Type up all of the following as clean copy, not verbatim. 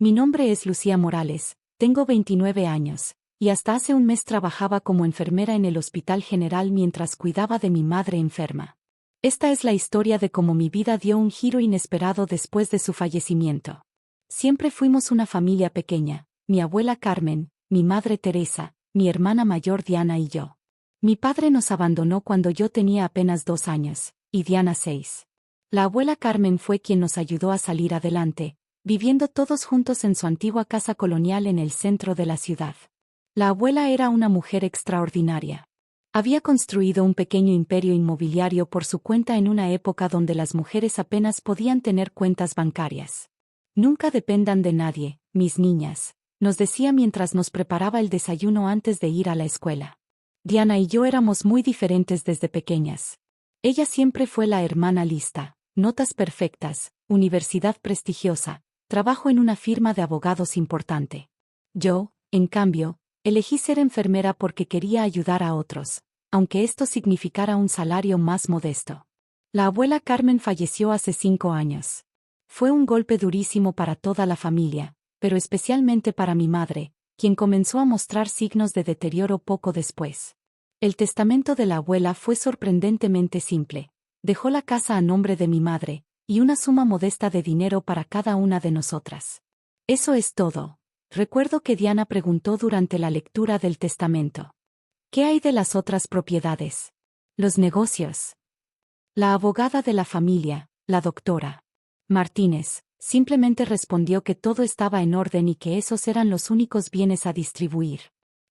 Mi nombre es Lucía Morales, tengo 29 años, y hasta hace un mes trabajaba como enfermera en el Hospital General mientras cuidaba de mi madre enferma. Esta es la historia de cómo mi vida dio un giro inesperado después de su fallecimiento. Siempre fuimos una familia pequeña, mi abuela Carmen, mi madre Teresa, mi hermana mayor Diana y yo. Mi padre nos abandonó cuando yo tenía apenas 2 años, y Diana 6. La abuela Carmen fue quien nos ayudó a salir adelante, viviendo todos juntos en su antigua casa colonial en el centro de la ciudad. La abuela era una mujer extraordinaria. Había construido un pequeño imperio inmobiliario por su cuenta en una época donde las mujeres apenas podían tener cuentas bancarias. Nunca dependan de nadie, mis niñas, nos decía mientras nos preparaba el desayuno antes de ir a la escuela. Diana y yo éramos muy diferentes desde pequeñas. Ella siempre fue la hermana lista, notas perfectas, universidad prestigiosa, trabajo en una firma de abogados importante. Yo, en cambio, elegí ser enfermera porque quería ayudar a otros, aunque esto significara un salario más modesto. La abuela Carmen falleció hace 5 años. Fue un golpe durísimo para toda la familia, pero especialmente para mi madre, quien comenzó a mostrar signos de deterioro poco después. El testamento de la abuela fue sorprendentemente simple. Dejó la casa a nombre de mi madre, y una suma modesta de dinero para cada una de nosotras. Eso es todo. Recuerdo que Diana preguntó durante la lectura del testamento. ¿Qué hay de las otras propiedades? Los negocios. La abogada de la familia, la doctora Martínez, simplemente respondió que todo estaba en orden y que esos eran los únicos bienes a distribuir.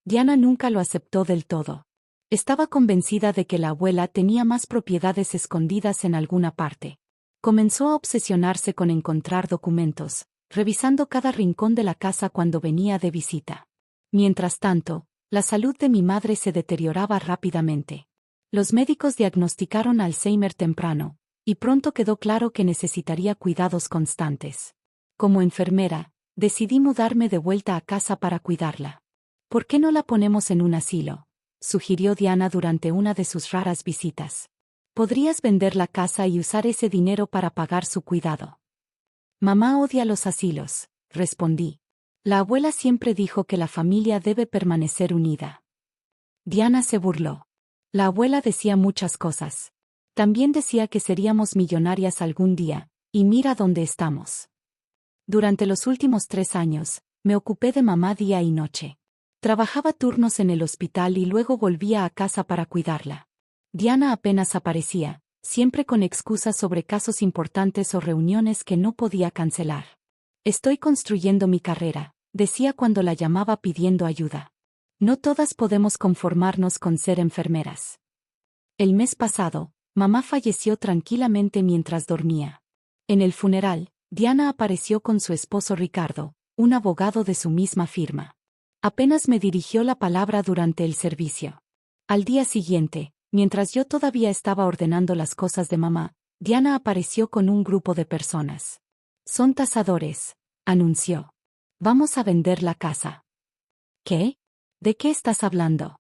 Diana nunca lo aceptó del todo. Estaba convencida de que la abuela tenía más propiedades escondidas en alguna parte. Comenzó a obsesionarse con encontrar documentos, revisando cada rincón de la casa cuando venía de visita. Mientras tanto, la salud de mi madre se deterioraba rápidamente. Los médicos diagnosticaron Alzheimer temprano, y pronto quedó claro que necesitaría cuidados constantes. Como enfermera, decidí mudarme de vuelta a casa para cuidarla. ¿Por qué no la ponemos en un asilo?, sugirió Diana durante una de sus raras visitas. Podrías vender la casa y usar ese dinero para pagar su cuidado. Mamá odia los asilos, respondí. La abuela siempre dijo que la familia debe permanecer unida. Diana se burló. La abuela decía muchas cosas. También decía que seríamos millonarias algún día, y mira dónde estamos. Durante los últimos 3 años, me ocupé de mamá día y noche. Trabajaba turnos en el hospital y luego volvía a casa para cuidarla. Diana apenas aparecía, siempre con excusas sobre casos importantes o reuniones que no podía cancelar. Estoy construyendo mi carrera, decía cuando la llamaba pidiendo ayuda. No todas podemos conformarnos con ser enfermeras. El mes pasado, mamá falleció tranquilamente mientras dormía. En el funeral, Diana apareció con su esposo Ricardo, un abogado de su misma firma. Apenas me dirigió la palabra durante el servicio. Al día siguiente, mientras yo todavía estaba ordenando las cosas de mamá, Diana apareció con un grupo de personas. Son tasadores, anunció. Vamos a vender la casa. ¿Qué? ¿De qué estás hablando?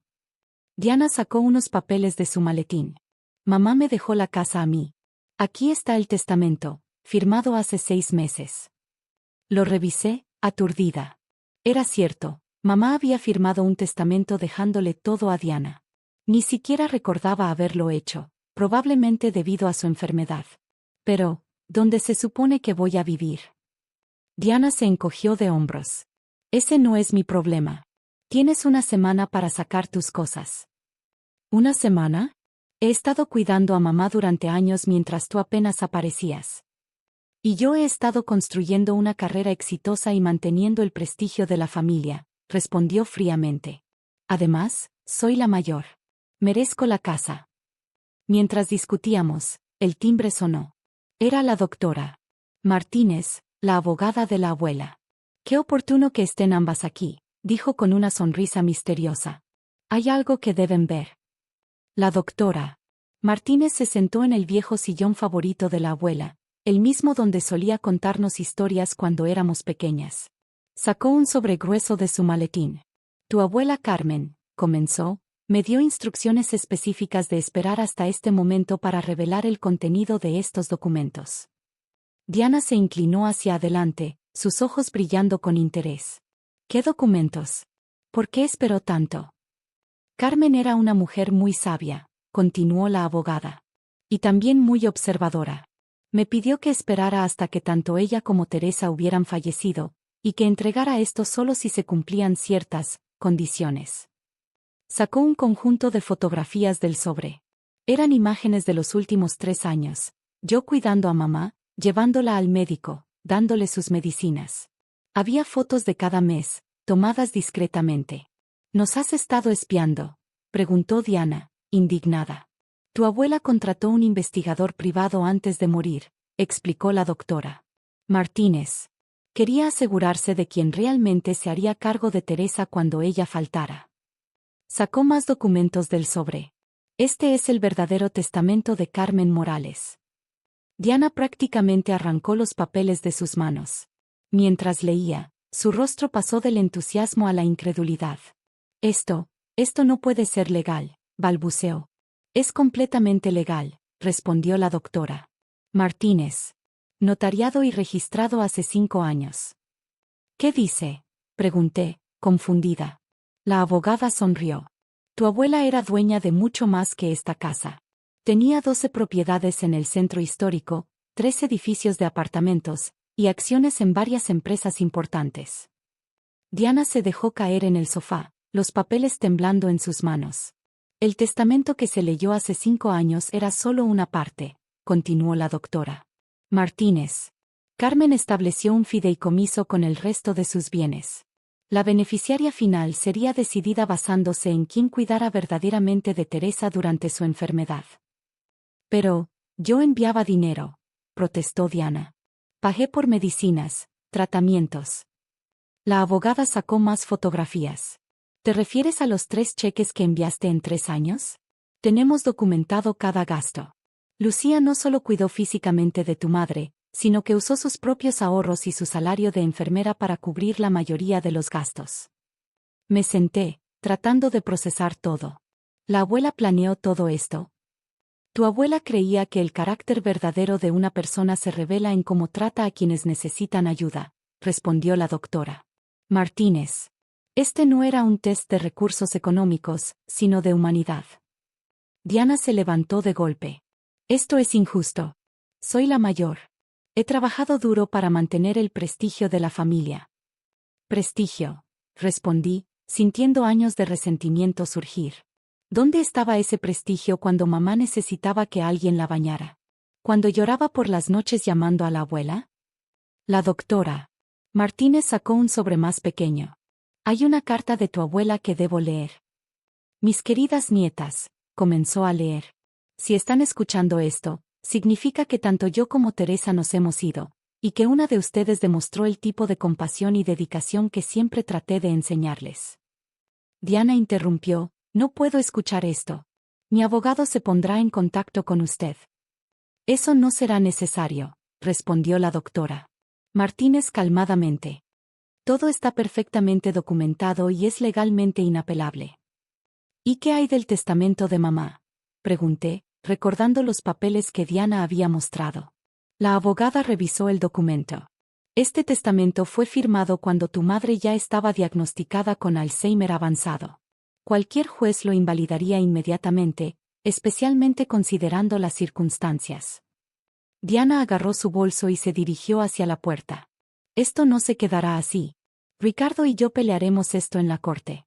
Diana sacó unos papeles de su maletín. Mamá me dejó la casa a mí. Aquí está el testamento, firmado hace 6 meses. Lo revisé, aturdida. Era cierto. Mamá había firmado un testamento dejándole todo a Diana. Ni siquiera recordaba haberlo hecho, probablemente debido a su enfermedad. Pero, ¿dónde se supone que voy a vivir? Diana se encogió de hombros. Ese no es mi problema. Tienes una semana para sacar tus cosas. ¿Una semana? He estado cuidando a mamá durante años mientras tú apenas aparecías. Y yo he estado construyendo una carrera exitosa y manteniendo el prestigio de la familia, respondió fríamente. Además, soy la mayor. Merezco la casa. Mientras discutíamos, el timbre sonó. Era la doctora Martínez, la abogada de la abuela. Qué oportuno que estén ambas aquí, dijo con una sonrisa misteriosa. Hay algo que deben ver. La doctora Martínez se sentó en el viejo sillón favorito de la abuela, el mismo donde solía contarnos historias cuando éramos pequeñas. Sacó un sobre grueso de su maletín. Tu abuela Carmen, comenzó, me dio instrucciones específicas de esperar hasta este momento para revelar el contenido de estos documentos. Diana se inclinó hacia adelante, sus ojos brillando con interés. ¿Qué documentos? ¿Por qué esperó tanto? Carmen era una mujer muy sabia, continuó la abogada. Y también muy observadora. Me pidió que esperara hasta que tanto ella como Teresa hubieran fallecido, y que entregara esto solo si se cumplían ciertas condiciones. Sacó un conjunto de fotografías del sobre. Eran imágenes de los últimos 3 años, yo cuidando a mamá, llevándola al médico, dándole sus medicinas. Había fotos de cada mes, tomadas discretamente. ¿Nos has estado espiando?, preguntó Diana, indignada. Tu abuela contrató un investigador privado antes de morir, explicó la doctora Martínez. Quería asegurarse de quién realmente se haría cargo de Teresa cuando ella faltara. Sacó más documentos del sobre. Este es el verdadero testamento de Carmen Morales. Diana prácticamente arrancó los papeles de sus manos. Mientras leía, su rostro pasó del entusiasmo a la incredulidad. Esto no puede ser legal, balbuceó. Es completamente legal, respondió la doctora Martínez. Notariado y registrado hace 5 años. ¿Qué dice?, pregunté, confundida. La abogada sonrió. Tu abuela era dueña de mucho más que esta casa. Tenía 12 propiedades en el centro histórico, 3 edificios de apartamentos, y acciones en varias empresas importantes. Diana se dejó caer en el sofá, los papeles temblando en sus manos. El testamento que se leyó hace 5 años era solo una parte, continuó la doctora Martínez. Carmen estableció un fideicomiso con el resto de sus bienes. La beneficiaria final sería decidida basándose en quién cuidara verdaderamente de Teresa durante su enfermedad. Pero, yo enviaba dinero, protestó Diana. Pagué por medicinas, tratamientos. La abogada sacó más fotografías. ¿Te refieres a los 3 cheques que enviaste en 3 años? Tenemos documentado cada gasto. Lucía no solo cuidó físicamente de tu madre, sino que usó sus propios ahorros y su salario de enfermera para cubrir la mayoría de los gastos. Me senté, tratando de procesar todo. ¿La abuela planeó todo esto? Tu abuela creía que el carácter verdadero de una persona se revela en cómo trata a quienes necesitan ayuda, respondió la doctora Martínez. Este no era un test de recursos económicos, sino de humanidad. Diana se levantó de golpe. Esto es injusto. Soy la mayor. He trabajado duro para mantener el prestigio de la familia. Prestigio, respondí, sintiendo años de resentimiento surgir. ¿Dónde estaba ese prestigio cuando mamá necesitaba que alguien la bañara? ¿Cuando lloraba por las noches llamando a la abuela? La doctora Martínez sacó un sobre más pequeño. Hay una carta de tu abuela que debo leer. Mis queridas nietas, comenzó a leer. Si están escuchando esto, significa que tanto yo como Teresa nos hemos ido, y que una de ustedes demostró el tipo de compasión y dedicación que siempre traté de enseñarles. Diana interrumpió, no puedo escuchar esto. Mi abogado se pondrá en contacto con usted. Eso no será necesario, respondió la doctora Martínez calmadamente. Todo está perfectamente documentado y es legalmente inapelable. ¿Y qué hay del testamento de mamá?, pregunté, recordando los papeles que Diana había mostrado. La abogada revisó el documento. Este testamento fue firmado cuando tu madre ya estaba diagnosticada con Alzheimer avanzado. Cualquier juez lo invalidaría inmediatamente, especialmente considerando las circunstancias. Diana agarró su bolso y se dirigió hacia la puerta. Esto no se quedará así. Ricardo y yo pelearemos esto en la corte.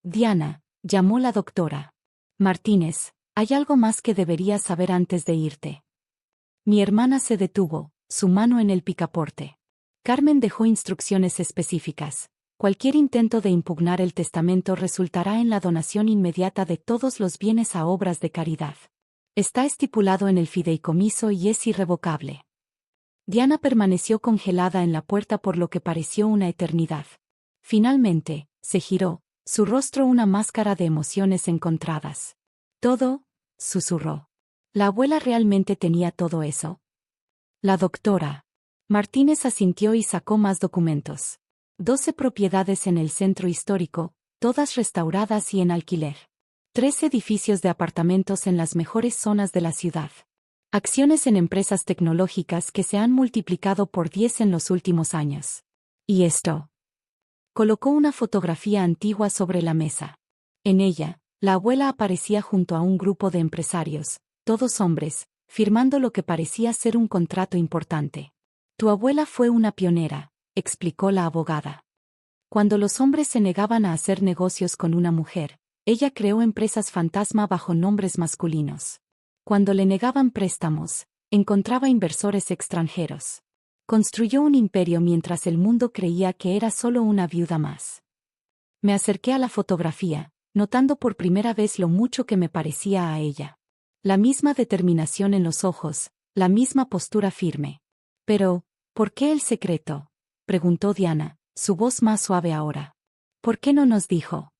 Diana, llamó la doctora Martínez, hay algo más que deberías saber antes de irte. Mi hermana se detuvo, su mano en el picaporte. Carmen dejó instrucciones específicas. Cualquier intento de impugnar el testamento resultará en la donación inmediata de todos los bienes a obras de caridad. Está estipulado en el fideicomiso y es irrevocable. Diana permaneció congelada en la puerta por lo que pareció una eternidad. Finalmente, se giró, su rostro una máscara de emociones encontradas. Todo, susurró. ¿La abuela realmente tenía todo eso? La doctora Martínez asintió y sacó más documentos. 12 propiedades en el centro histórico, todas restauradas y en alquiler. 3 edificios de apartamentos en las mejores zonas de la ciudad. Acciones en empresas tecnológicas que se han multiplicado por 10 en los últimos años. ¿Y esto? Colocó una fotografía antigua sobre la mesa. En ella, la abuela aparecía junto a un grupo de empresarios, todos hombres, firmando lo que parecía ser un contrato importante. Tu abuela fue una pionera, explicó la abogada. Cuando los hombres se negaban a hacer negocios con una mujer, ella creó empresas fantasma bajo nombres masculinos. Cuando le negaban préstamos, encontraba inversores extranjeros. Construyó un imperio mientras el mundo creía que era solo una viuda más. Me acerqué a la fotografía, notando por primera vez lo mucho que me parecía a ella. La misma determinación en los ojos, la misma postura firme. Pero, ¿por qué el secreto?, preguntó Diana, su voz más suave ahora. ¿Por qué no nos dijo?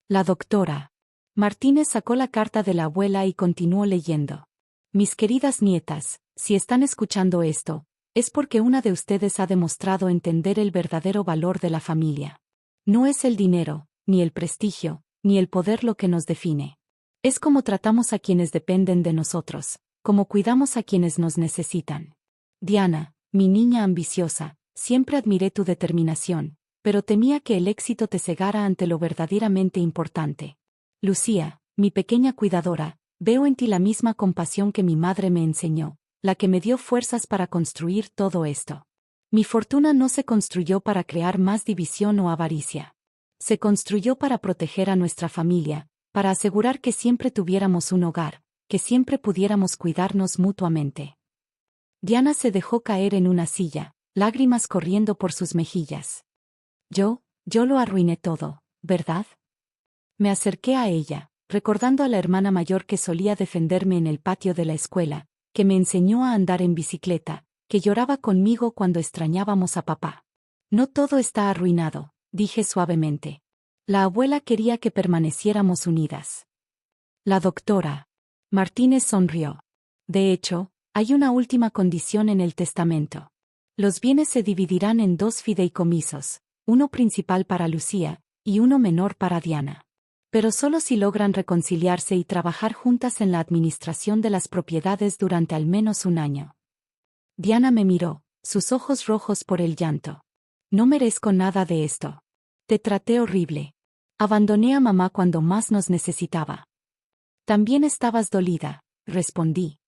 La doctora Martínez sacó la carta de la abuela y continuó leyendo. Mis queridas nietas, si están escuchando esto, es porque una de ustedes ha demostrado entender el verdadero valor de la familia. No es el dinero, ni el prestigio, ni el poder lo que nos define. Es cómo tratamos a quienes dependen de nosotros, cómo cuidamos a quienes nos necesitan. Diana, mi niña ambiciosa, siempre admiré tu determinación, pero temía que el éxito te cegara ante lo verdaderamente importante. Lucía, mi pequeña cuidadora, veo en ti la misma compasión que mi madre me enseñó, la que me dio fuerzas para construir todo esto. Mi fortuna no se construyó para crear más división o avaricia. Se construyó para proteger a nuestra familia, para asegurar que siempre tuviéramos un hogar, que siempre pudiéramos cuidarnos mutuamente. Diana se dejó caer en una silla, lágrimas corriendo por sus mejillas. Yo lo arruiné todo, ¿verdad? Me acerqué a ella, recordando a la hermana mayor que solía defenderme en el patio de la escuela, que me enseñó a andar en bicicleta, que lloraba conmigo cuando extrañábamos a papá. No todo está arruinado, dije suavemente. La abuela quería que permaneciéramos unidas. La doctora Martínez sonrió. De hecho, hay una última condición en el testamento. Los bienes se dividirán en 2 fideicomisos, uno principal para Lucía, y uno menor para Diana. Pero solo si logran reconciliarse y trabajar juntas en la administración de las propiedades durante al menos un año. Diana me miró, sus ojos rojos por el llanto. No merezco nada de esto. Te traté horrible. Abandoné a mamá cuando más nos necesitaba. También estabas dolida, respondí.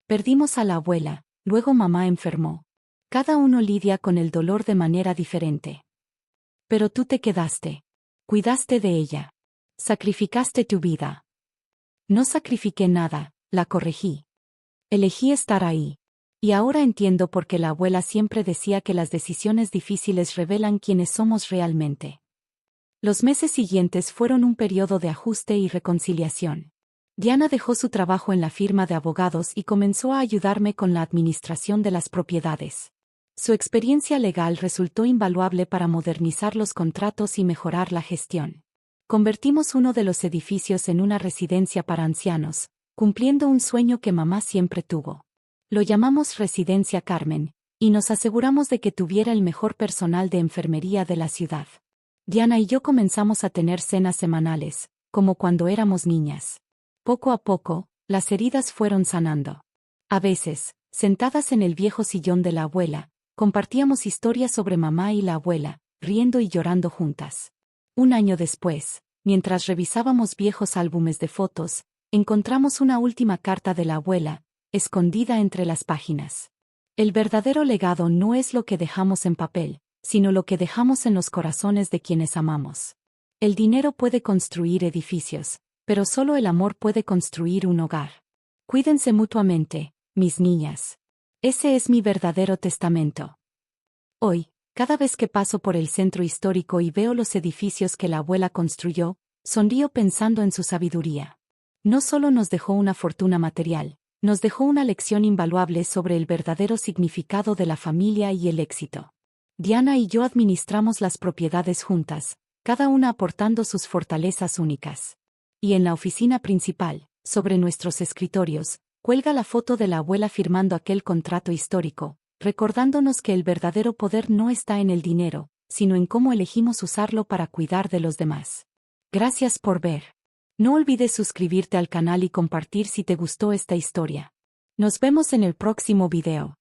Perdimos a la abuela, luego mamá enfermó. Cada uno lidia con el dolor de manera diferente. Pero tú te quedaste. Cuidaste de ella. Sacrificaste tu vida. No sacrifiqué nada, la corregí. Elegí estar ahí. Y ahora entiendo por qué la abuela siempre decía que las decisiones difíciles revelan quiénes somos realmente. Los meses siguientes fueron un periodo de ajuste y reconciliación. Diana dejó su trabajo en la firma de abogados y comenzó a ayudarme con la administración de las propiedades. Su experiencia legal resultó invaluable para modernizar los contratos y mejorar la gestión. Convertimos uno de los edificios en una residencia para ancianos, cumpliendo un sueño que mamá siempre tuvo. Lo llamamos Residencia Carmen, y nos aseguramos de que tuviera el mejor personal de enfermería de la ciudad. Diana y yo comenzamos a tener cenas semanales, como cuando éramos niñas. Poco a poco, las heridas fueron sanando. A veces, sentadas en el viejo sillón de la abuela, compartíamos historias sobre mamá y la abuela, riendo y llorando juntas. Un año después, mientras revisábamos viejos álbumes de fotos, encontramos una última carta de la abuela, escondida entre las páginas. El verdadero legado no es lo que dejamos en papel, sino lo que dejamos en los corazones de quienes amamos. El dinero puede construir edificios, pero solo el amor puede construir un hogar. Cuídense mutuamente, mis niñas. Ese es mi verdadero testamento. Hoy, cada vez que paso por el centro histórico y veo los edificios que la abuela construyó, sonrío pensando en su sabiduría. No solo nos dejó una fortuna material, nos dejó una lección invaluable sobre el verdadero significado de la familia y el éxito. Diana y yo administramos las propiedades juntas, cada una aportando sus fortalezas únicas. Y en la oficina principal, sobre nuestros escritorios, cuelga la foto de la abuela firmando aquel contrato histórico, recordándonos que el verdadero poder no está en el dinero, sino en cómo elegimos usarlo para cuidar de los demás. Gracias por ver. No olvides suscribirte al canal y compartir si te gustó esta historia. Nos vemos en el próximo video.